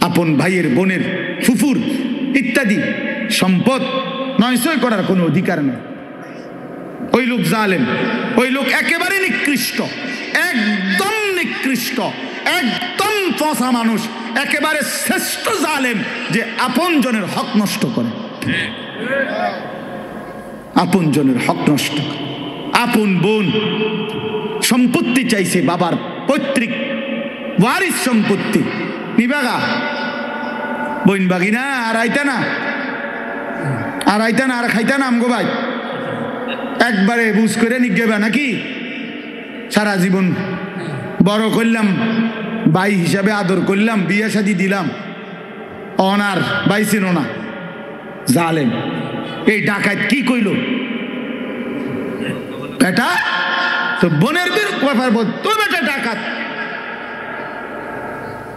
আপন ভাইয়ের, বোনের, ফুফুর ইত্যাদি সম্পদ নয়ছয় করার কোনো অধিকার নেই। ওই লোক জালেম, ওই লোক একেবারে নিকৃষ্ট, একদম নিকৃষ্ট, একদম পচা মানুষ, একেবারে শ্রেষ্ঠ জালেম যে আপন জনের হক নষ্ট করে, আপন জনের হক নষ্ট করে। আপন বোন সম্পত্তি চাইছে, বাবার পৈতৃক ওয়ারিস সম্পত্তি নিবাগা, বইন বাগি না আর আইতা না, আর আইতা না, আর খাইতা না আমগো ভাই, একবারে বুঝ করে নিগেবা নাকি? সারা জীবন বড় করলাম, ভাই হিসাবে আদর করলাম, বিয়ে শাদী দিলাম, অনার বাইছিল না, জালেম। এই ডাকাত কি কইল বেটা? তো বোনের ব্যাপার বল, তো বেটা ডাকাত,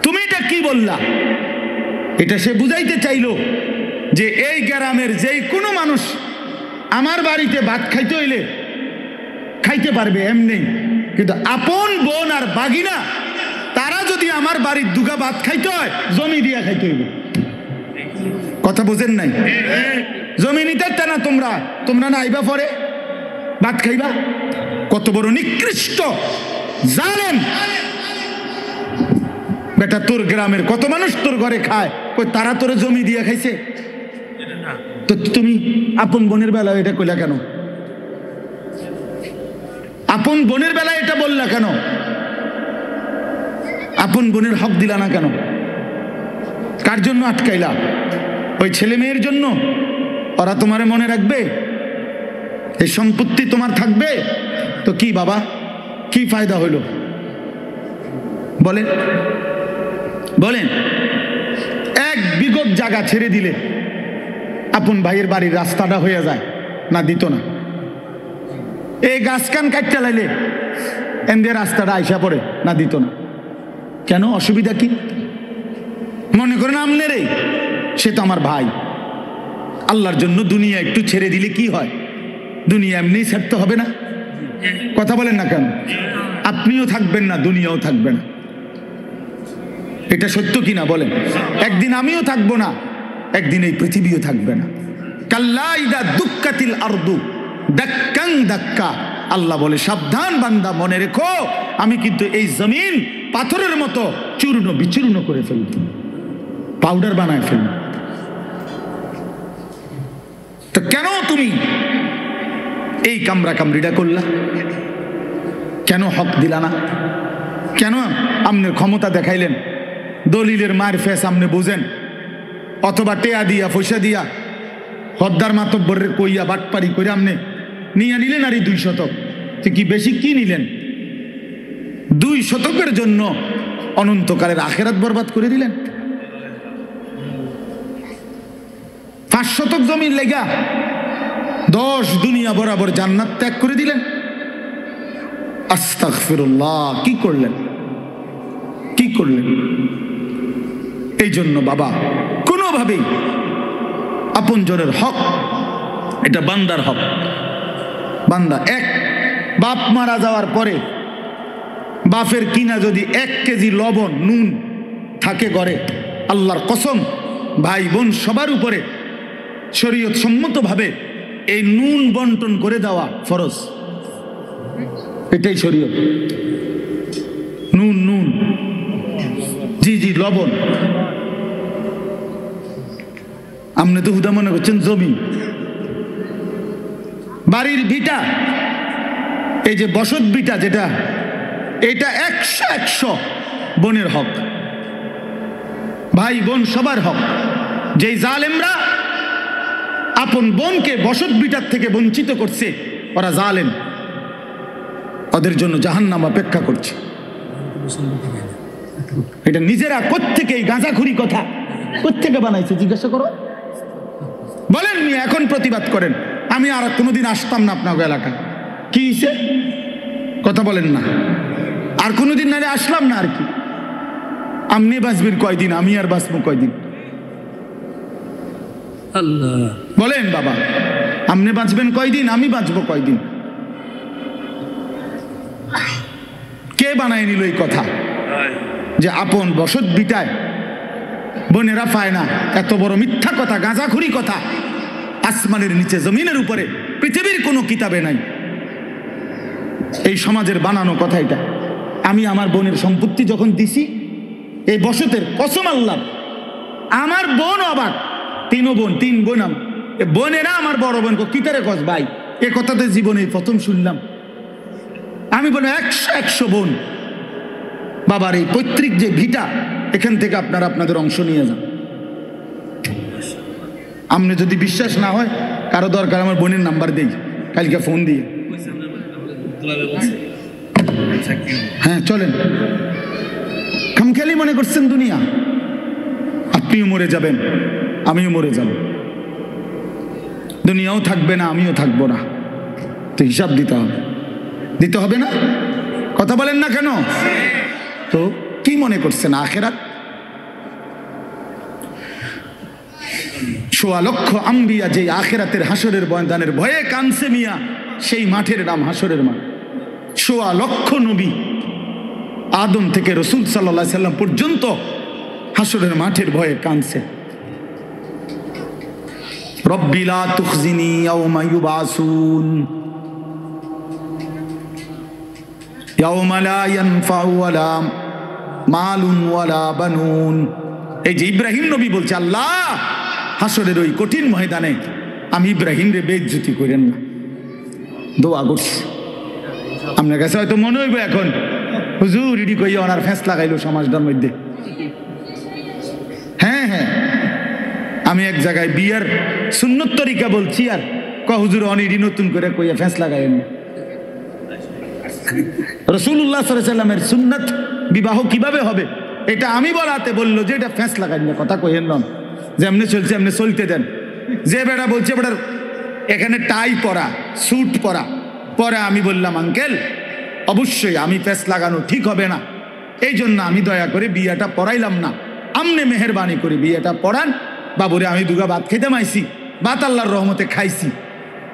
তুমি এটা কি বললা? এটা সে বুঝাইতে চাইলো যে এই গ্রামের যেই কোনো মানুষ আমার বাড়িতে ভাত খাইতে হইলে খাইতে পারবে এমনি, কিন্তু আপন বোন আর বাগিনা তারা যদি আমার বাড়ির দুগা ভাত খাইতে হয় জমি দিয়া খাইতে হইবে। কথা বোঝেন নাই? জমি নিতে না তোমরা, তোমরা না আইবা পরে ভাত খাইবা? কত বড় নিকৃষ্ট জালেম বেটা! তোর গ্রামের কত মানুষ তোর ঘরে খায়, কই তারা তোর জমি দিয়ে খাইছে? তো তুমি আপন বোনের বেলায় এটা কইলা কেন? আপন বোনের বেলায় এটা বললা কেন? আপন বোনের হক দিলা না কেন? কার জন্য আটকাইলা? ওই ছেলে মেয়ের জন্য? ওরা তোমারে মনে রাখবে? এই সম্পত্তি তোমার থাকবে? তো কি বাবা, কি ফায়দা হইল বলেন? বলেন, এক বিগত জায়গা ছেড়ে দিলে আপন ভাইয়ের বাড়ির রাস্তাটা হয়ে যায় না? দিত না? এই গাছ কান কাটতে লাইলে এমদের রাস্তাটা আইসা পড়ে না? দিত না? কেন? অসুবিধা কি? মনে করেন আমনের সে তো আমার ভাই, আল্লাহর জন্য দুনিয়া একটু ছেড়ে দিলে কি হয়? দুনিয়া এমনি ছাড়তে হবে না? কথা বলেন না কেন? আপনিও থাকবেন না, দুনিয়াও থাকবে না। এটা সত্য কিনা বলেন? একদিন আমিও থাকবো না, একদিন এই পৃথিবীও থাকবে না। কাল্লা ইদা দুক্কাতিল আরদু দাক্কান দাক্কা, আল্লাহ বলে সাবধান বান্দা, মনে রেখো আমি কিন্তু এই জমিন পাথরের মতো চূর্ণ বিচূর্ণ করে ফেলব, পাউডার বানায় ফেলব। তো কেন তুমি এই কামরা কামড়িটা করলা? কেন হক দিলা না? কেন আমনের ক্ষমতা দেখাইলেন? দলিলের মার ফেস আমনে বুঝেন, অথবা টেয়া দিয়া পয়সা দিয়া হদ্দার মাতব্বরের কইয়া বাটপারি করে আমনে নিয়ে নিলেন আর এই 2 শতক। তো কি বেশি কি নিলেন? 2 শতকের জন্য অনন্তকালের আখেরাত বরবাদ করে দিলেন। 5 শতক জমির লেগা 10 দুনিয়া বরাবর জান্নাত ত্যাগ করে দিলেন। আস্তাগফিরুল্লাহ! কি করলেন? কি করলেন? এই জন্য বাবা, কোনোভাবেই আপন জনের হক, এটা বান্দার হক। বান্দা এক বাপ মারা যাওয়ার পরে বাপের কিনা যদি 1 কেজি লবণ নুন থাকে ঘরে, আল্লাহর কসম ভাই বোন সবার উপরে শরীয়ত সম্মতভাবে এই নুন বন্টন করে দেওয়া ফরজ। এটাই শরীয়ত। নুন, নুন, জি জি, লবণ। আপনি তো হুদা মনে করছেন জমি, বাড়ির ভিটা, এই যে বসত ভিটা যেটা, এটা 100 বোনের হক, ভাই বোন সবার হক। যেই জালেমরা আপন বোনকে বসত ভিটার থেকে বঞ্চিত করছে, ওরা জালেম, ওদের জন্য জাহান্নাম অপেক্ষা করছে। এটা নিজেরা কোত্থেকে এই গাঁজাখুরি কথা কোত্থেকে বানাইছে জিজ্ঞাসা করো। বলেন নি, এখন প্রতিবাদ করেন। আমি আর কোনোদিন আসতাম না আপনার এলাকায়। কি হয়েছে? কথা বলেন না। আর কোনোদিন নাহলে আসলাম না। আর কি আপনি বাঁচবেন কয়দিন, আমি আর বাঁচবো কয়দিন? আল্লাহ বলেন বাবা, আপনি বাঁচবেন কয়দিন, আমি বাঁচবো কয়দিন? কে বানায় নিল এই কথা যে আপন বসত বিটায় বোনেরা পায় না। এত বড় মিথ্যা কথা, গাঁজাখুরি কথা আসমানের নিচে জমিনের উপরে পৃথিবীর কোনো কিতাবে নাই। এই সমাজের বানানো কথা এটা। আমি আমার বোনের সম্পত্তি যখন দিছি, এই বসতের কসম আল্লাহ, আমার বোন অবাক, তিন বোন বোনেরা আমার বড় বোন কিতারে কস ভাই, এ কথাতে জীবনে প্রথম শুনলাম। আমি বলি 100 বোন, বাবার এই পৈতৃক যে ভিটা, এখান থেকে আপনারা আপনাদের অংশ নিয়ে যান। আপনি যদি বিশ্বাস না হয়, কারো দরকার আমার বোনের নাম্বার দেই, কালকে ফোন দিয়ে। হ্যাঁ চলেন, খামখেয়ালি মনে করছেন দুনিয়া। আপনিও মরে যাবেন, আমিও মরে যাব, দুনিয়াও থাকবে না, আমিও থাকবো না। তো হিসাব দিতে হবে না? কথা বলেন না কেন? তো কি মনে করছেন আখেরাত? 1.25 লক্ষ আম্বিয়া যে আখেরাতের হাসরের ময়দানের ভয়ে কানছে মিয়া, সেই মাঠের নাম হাসরের মাঠ। 1.25 লক্ষ নবী, আদম থেকে রসুল সাল্লাল্লাহু আলাইহি সাল্লাম পর্যন্ত হাসরের মাঠের ভয়ে কানছে। রব্বি লা তুখজিনি ইয়াওমা ইউবাসুন ইয়াওমা লা ইয়ানফাউ ওয়ালা মালুন ওয়ালা বানুন। এই যে ইব্রাহিম নবী বলছে, আল্লাহ হাসরের ওই কঠিন ময়দানে আমি ইব্রাহিম রে বেইজ্জতি করেন না, দোয়া করছি। আপনার কাছে হয়তো মনে হইব এখন, হুজুর ইডি কইয়া ওনার ফেঁস লাগাইলো সমাজটার মধ্যে। হ্যাঁ, আমি এক জায়গায় বিয়ার সুন্নত তরিকা বলছি, আর হুজুর অনিডি নতুন করে কইয়া ফেঁস লাগাইন। রাসূলুল্লাহ সাল্লাল্লাহু আলাইহি সাল্লামের সুন্নত বিবাহ কিভাবে হবে এটা আমি বলাতে বললো যে এটা ফেঁস লাগাইন না, কথা কইেন না, যে এমনি চলছে এমনি চলতে দেন। যে বেটা বলছে বেটার এখানে টাই পরা, স্যুট পরা, পরে আমি বললাম আঙ্কেল অবশ্যই আমি ফেঁস লাগানো ঠিক হবে না, এই জন্য আমি দয়া করে বিয়েটা পড়াইলাম না, আমনে মেহেরবানি করে বিয়েটা পড়ান। বাবুরে আমি দুগা ভাত খেতে মাইছি, ভাত আল্লাহর রহমতে খাইছি,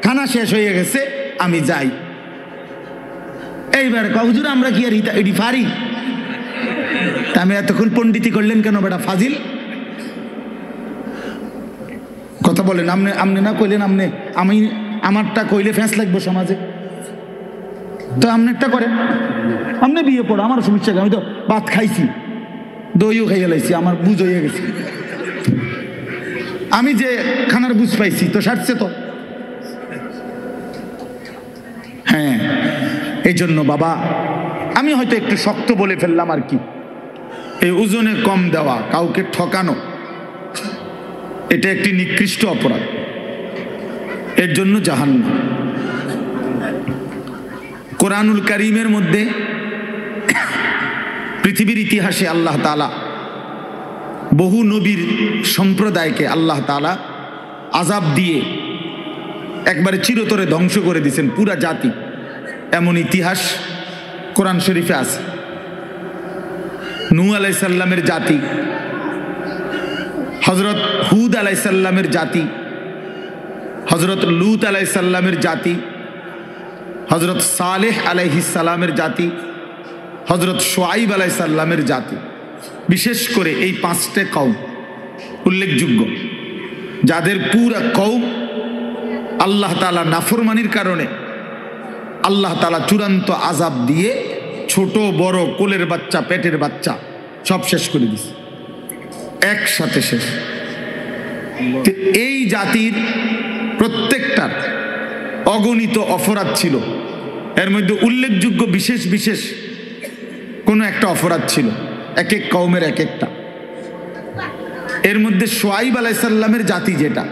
খানা শেষ হয়ে গেছে, আমি যাই। এইবার হুজুর আমরা কি আর এটি পারি? আমি এতক্ষণ পণ্ডিতি করলেন কেন বেটা ফাজিল? কথা বলেন, আমনে না কইলেন, আমি আমারটা কইলে ফেঁস লাগবো সমাজে, তো আমনেরটা করেন, আমনে বিয়ে পড়ো, আমার সমস্যা, আমি তো ভাত খাইছি, দইও খাইয়ে লাইছি, আমার বুঝ হয়ে গেছে, আমি যে খানার বুঝ পাইছি তো সারছে তো। হ্যাঁ, এই জন্য বাবা আমি হয়তো একটু শক্ত বলে ফেললাম আর কি, এই ওজনে কম দেওয়া, কাউকে ঠকানো, এটা একটি নিকৃষ্ট অপরাধ, এর জন্য জাহান্নাম। কোরআনুল কারীমের মধ্যে পৃথিবীর ইতিহাসে আল্লাহ তাআলা বহু নবীর সম্প্রদায়কে আল্লাহ তাআলা আযাব দিয়ে একবারে চিরতরে ধ্বংস করে দিয়েছেন পুরা জাতি, এমন ইতিহাস কোরআন শরীফে আছে। নূহ আলাইহিস সালামের জাতি, হযরত হুদ আলাইহিস সালামের জাতি, হযরত লূত আলাইহিস সালামের জাতি, হযরত সালেহ আলাইহিস সালামের জাতি, হযরত শুআইব আলাইহিস সালামের জাতি, বিশেষ করে এই 5টে কওম উল্লেখযোগ্য, যাদের পুরা কওম আল্লাহ তাআলা নাফরমানির কারণে আল্লাহ তাআলা চূড়ান্ত আযাব দিয়ে ছোট বড় কোলের বাচ্চা পেটের বাচ্চা সব শেষ করে দিয়েছে, একসাথে শেষ। এই জাতির প্রত্যেকটার অগণিত অপরাধ ছিল, এর মধ্যে উল্লেখযোগ্য বিশেষ বিশেষ কোনো একটা অপরাধ ছিল, এক এক কওমের এক একটা। এর মধ্যে শুআইব আলাইহিস সালামের জাতি যেটা